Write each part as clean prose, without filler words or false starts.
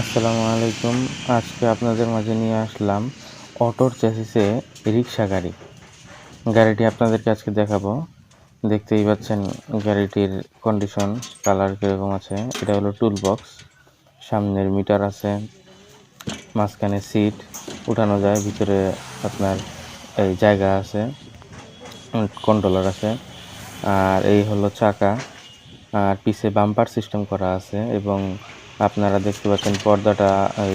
আসসালামু আলাইকুম। আজকে আপনাদের মাঝে নিয়ে আসলাম অটোর চ্যাসিসে রিক্সা গাড়ি। গাড়িটি আপনাদেরকে আজকে দেখাবো। দেখতেই পাচ্ছেন গাড়িটির কন্ডিশন, কালার কিরকম আছে। এটা হলো টুল বক্স, সামনের মিটার আছে, মাঝখানে সিট উঠানো যায়, ভিতরে আপনার এই জায়গা আছে, কন্ট্রোলার আছে। আর এই হলো চাকা, আর পিছে বাম্পার সিস্টেম করা আছে এবং আপনারা দেখতে পাচ্ছেন পর্দাটা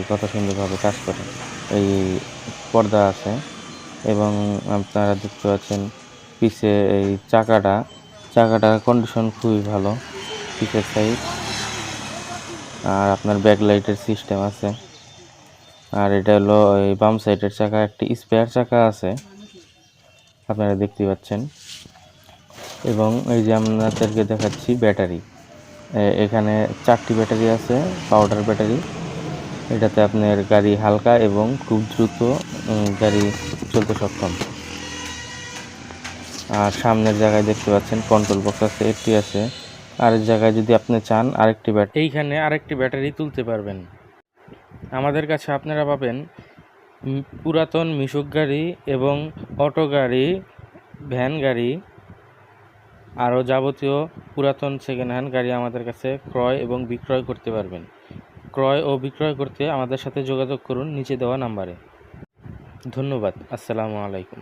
কত সুন্দরভাবে কাজ করে। এই পর্দা আছে এবং আপনারা দেখতে পাচ্ছেন পিছে এই চাকাটার কন্ডিশন খুবই ভালো, পিছের সাইড। আর আপনার ব্যাকলাইটের সিস্টেম আছে। আর এটা হলো এই বাম সাইডের চাকা, একটি স্পেয়ার চাকা আছে আপনারা দেখতে পাচ্ছেন। এবং এই যে আপনাদেরকে দেখাচ্ছি ব্যাটারি, এখানে 4টি ব্যাটারি আছে, পাউডার ব্যাটারি। এটাতে আপনার গাড়ি হালকা এবং খুব দ্রুত গাড়ি চলতে সক্ষম। আর সামনের জায়গায় দেখতে পাচ্ছেন কন্ট্রোল বক্স আছে, একটি আছে। আরেক জায়গায় যদি আপনি চান এইখানে আরেকটি ব্যাটারি তুলতে পারবেন। আমাদের কাছে আপনারা পাবেন পুরাতন মিশুক গাড়ি এবং অটো গাড়ি, ভ্যান গাড়ি, আরও যাবতীয় পুরাতন সেকেন্ড হ্যান্ড গাড়ি আমাদের কাছে ক্রয় এবং বিক্রয় করতে পারবেন। ক্রয় ও বিক্রয় করতে আমাদের সাথে যোগাযোগ করুন নিচে দেওয়া নাম্বারে। ধন্যবাদ। আসসালামু আলাইকুম।